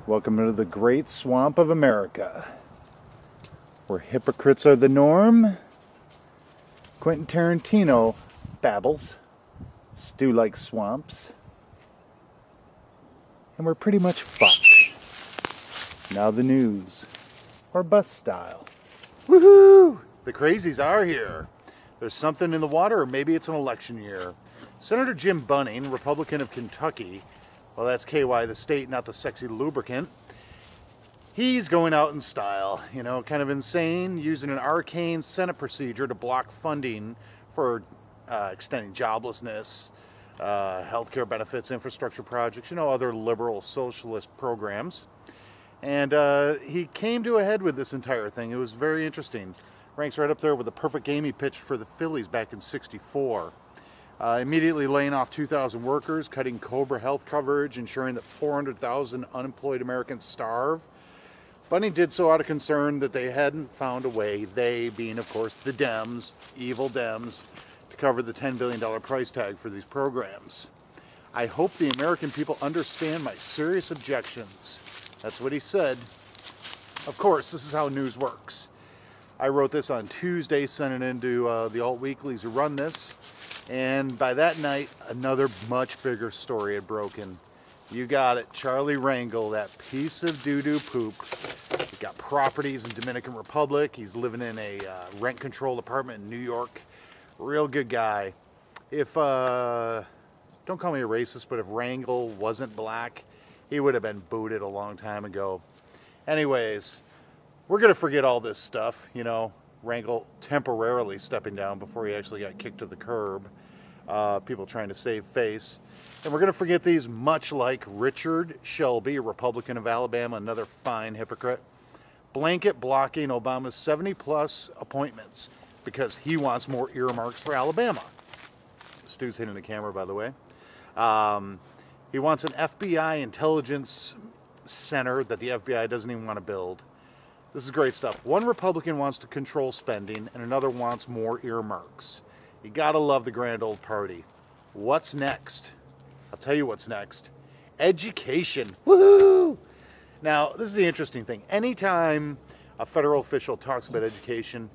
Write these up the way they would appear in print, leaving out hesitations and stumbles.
Welcome to the great swamp of America, where hypocrites are the norm. Quentin Tarantino babbles, stew like swamps, and we're pretty much fucked. Now the news, or bust style. Woohoo! The crazies are here. There's something in the water, or maybe it's an election year. Senator Jim Bunning, Republican of Kentucky, well, that's KY, the state, not the sexy lubricant. He's going out in style, you know, kind of insane, using an arcane Senate procedure to block funding for extending joblessness, healthcare benefits, infrastructure projects, you know, other liberal socialist programs. And he came to a head with this entire thing. It was very interesting. Ranks right up there with the perfect game he pitched for the Phillies back in '64. Immediately laying off 2,000 workers, cutting Cobra health coverage, ensuring that 400,000 unemployed Americans starve. Bunning did so out of concern that they hadn't found a way, they being, of course, the Dems, evil Dems, to cover the $10 billion price tag for these programs. I hope the American people understand my serious objections. That's what he said. Of course, this is how news works. I wrote this on Tuesday, sent it into the alt weeklies who run this. And by that night, another much bigger story had broken. You got it, Charlie Rangel, that piece of doo-doo poop. He's got properties in Dominican Republic. He's living in a rent-controlled apartment in New York. Real good guy. If, don't call me a racist, but if Rangel wasn't black, he would have been booted a long time ago. Anyways, we're going to forget all this stuff, you know. Rangel temporarily stepping down before he actually got kicked to the curb. People trying to save face. And we're going to forget these, much like Richard+Shelby, a Republican of Alabama, another fine hypocrite, blanket blocking Obama's 70-plus appointments because he wants more earmarks for Alabama. Stu's hitting the camera, by the way. He wants an FBI intelligence center that the FBI doesn't even want to build. This is great stuff. One Republican wants to control spending, and another wants more earmarks. You gotta love the grand old party. What's next? I'll tell you what's next. Education. Woohoo! Now, this is the interesting thing. Anytime a federal official talks about education,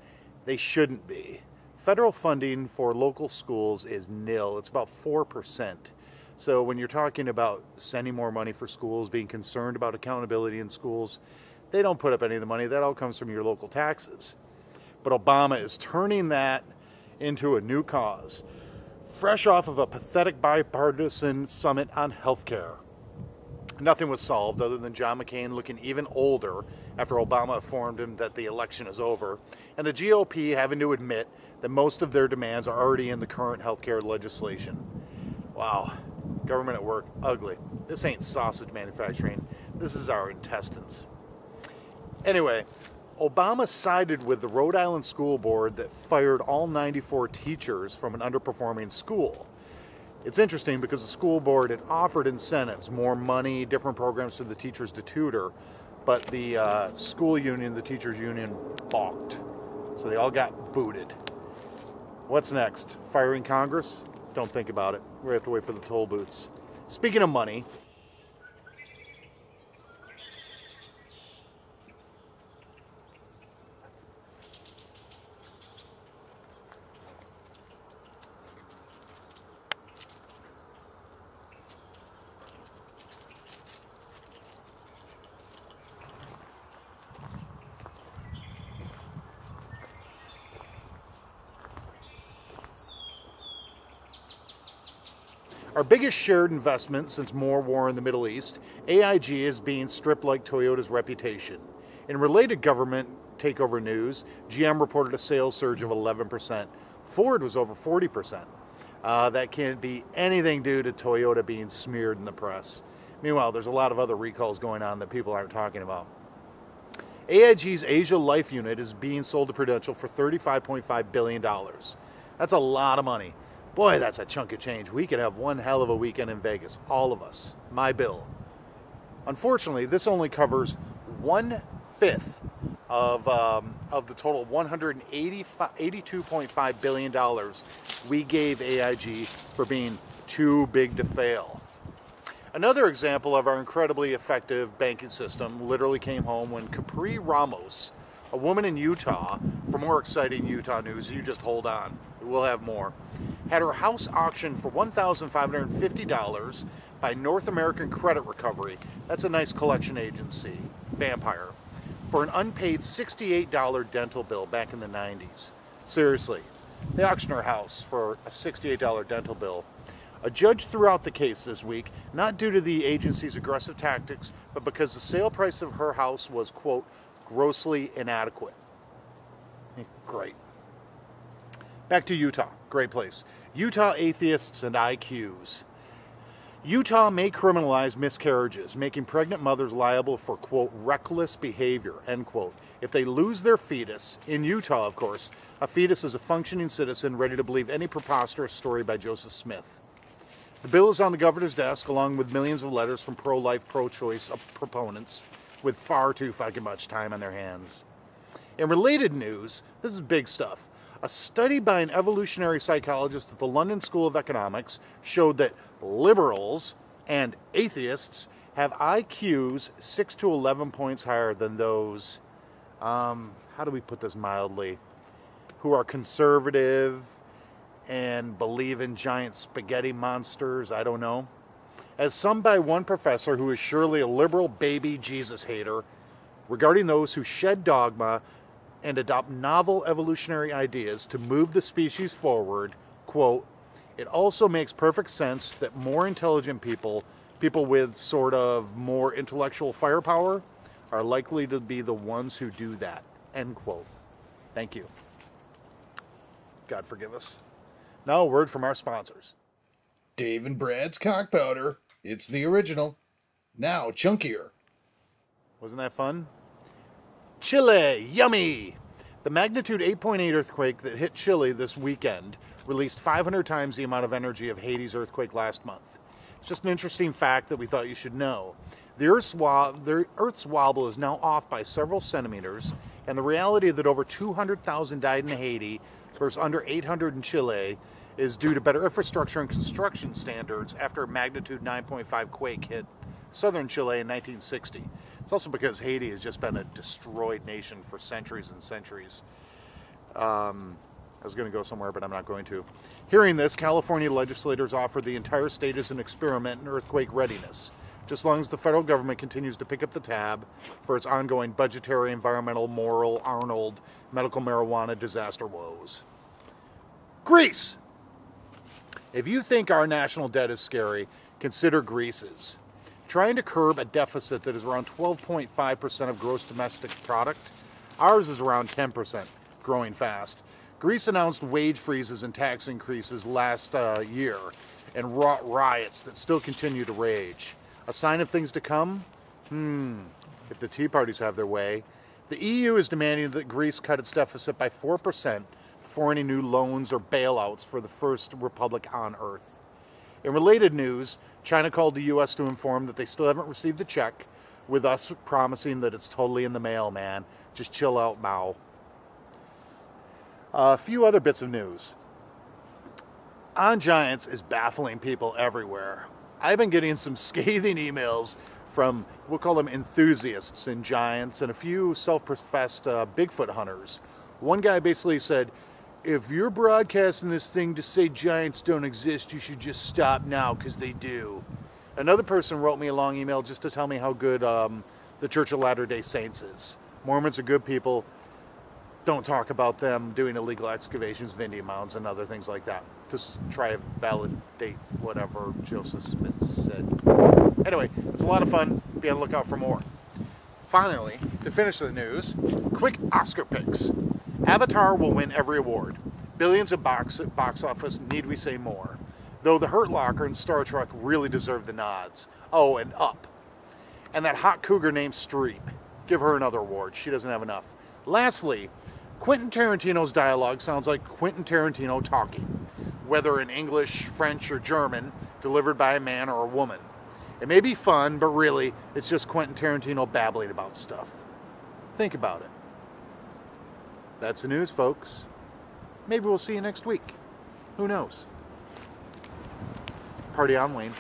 they shouldn't be. Federal funding for local schools is nil. It's about 4%. So when you're talking about sending more money for schools, being concerned about accountability in schools, they don't put up any of the money. That all comes from your local taxes. But Obama is turning that into a new cause, fresh off of a pathetic bipartisan summit on healthcare. Nothing was solved other than John McCain looking even older after Obama informed him that the election is over, and the GOP having to admit that most of their demands are already in the current healthcare legislation. Wow, government at work, ugly. This ain't sausage manufacturing, this is our intestines. Anyway, Obama sided with the Rhode Island school board that fired all 94 teachers from an underperforming school. It's interesting because the school board had offered incentives, more money, different programs for the teachers to tutor, but the school union, the teachers union, balked. So they all got booted. What's next? Firing Congress? Don't think about it. We have to wait for the toll booths. Speaking of money, our biggest shared investment since more war in the Middle East, AIG is being stripped like Toyota's reputation. In related government takeover news, GM reported a sales surge of 11%. Ford was over 40%. That can't be anything due to Toyota being smeared in the press. Meanwhile, there's a lot of other recalls going on that people aren't talking about. AIG's Asia Life unit is being sold to Prudential for $35.5 billion. That's a lot of money. Boy, that's a chunk of change. We could have one hell of a weekend in Vegas. All of us. My bill. Unfortunately, this only covers 1/5 of the total $182.5 billion we gave AIG for being too big to fail. Another example of our incredibly effective banking system literally came home when Capri Ramos, a woman in Utah, for more exciting Utah news, you just hold on, we'll have more, had her house auctioned for $1,550 by North American Credit Recovery, that's a nice collection agency, vampire, for an unpaid $68 dental bill back in the 90s. Seriously, they auctioned her house for a $68 dental bill. A judge threw out the case this week, not due to the agency's aggressive tactics, but because the sale price of her house was, quote, grossly inadequate. Great. Back to Utah. Great place. Utah atheists and IQs. Utah may criminalize miscarriages, making pregnant mothers liable for, quote, reckless behavior, end quote, if they lose their fetus. In Utah, of course, a fetus is a functioning citizen ready to believe any preposterous story by Joseph+Smith. The bill is on the governor's desk, along with millions of letters from pro-life, pro-choice proponents with far too fucking much time on their hands. In related news, this is big stuff. A study by an evolutionary psychologist at the London School of Economics showed that liberals and atheists have IQs 6 to 11 points higher than those, how do we put this mildly, who are conservative and believe in giant spaghetti monsters, I don't know. As summed by one professor who is surely a liberal baby Jesus hater, regarding those who shed dogma and adopt novel evolutionary ideas to move the species forward, quote, it also makes perfect sense that more intelligent people with sort of more intellectual firepower, are likely to be the ones who do that, end quote. Thank you. God forgive us. Now a word from our sponsors. Dave and Brad's Cock Powder. It's the original. Now chunkier. Wasn't that fun? Chile, yummy! The magnitude 8.8 earthquake that hit Chile this weekend released 500 times the amount of energy of Haiti's earthquake last month. It's just an interesting fact that we thought you should know. The Earth's wobble is now off by several centimeters, and the reality that over 200,000 died in Haiti versus under 800 in Chile is due to better infrastructure and construction standards after a magnitude 9.5 quake hit southern Chile in 1960. It's also because Haiti has just been a destroyed nation for centuries and centuries. I was going to go somewhere, but I'm not going to. Hearing this, California legislators offered the entire state as an experiment in earthquake readiness, just as long as the federal government continues to pick up the tab for its ongoing budgetary, environmental, moral, Arnold, medical marijuana disaster woes. Greece! If you think our national debt is scary, consider Greece's. Trying to curb a deficit that is around 12.5% of gross domestic product, ours is around 10%, growing fast. Greece announced wage freezes and tax increases last year and wrought riots that still continue to rage. A sign of things to come? If the Tea Parties have their way. The EU is demanding that Greece cut its deficit by 4% before any new loans or bailouts for the first republic on Earth. In related news, China called the U.S. to inform that they still haven't received the check, with us promising that it's totally in the mail, man. Just chill out, Mao. A few other bits of news. On+Giants is baffling people everywhere. I've been getting some scathing emails from, we'll call them enthusiasts in giants, and a few self-professed Bigfoot hunters. One guy basically said, if you're broadcasting this thing to say giants don't exist, you should just stop now, because they do. Another person wrote me a long email just to tell me how good the Church of Latter-day Saints is. Mormons are good people. Don't talk about them doing illegal excavations of Indian mounds and other things like that. Just try to validate whatever Joseph+Smith said. Anyway, it's a lot of fun. Be on the lookout for more. Finally, to finish the news, quick Oscar picks. Avatar will win every award. Billions of box office, need we say more? Though the hurt+locker and Star Trek really deserve the nods. Oh, and Up. And that hot cougar named Streep. Give her another award. She doesn't have enough. Lastly, Quentin Tarantino's dialogue sounds like Quentin Tarantino talking, whether in English, French, or German, delivered by a man or a woman. It may be fun, but really, it's just Quentin Tarantino babbling about stuff. Think about it. That's the news, folks. Maybe we'll see you next week. Who knows? Party on, Wayne.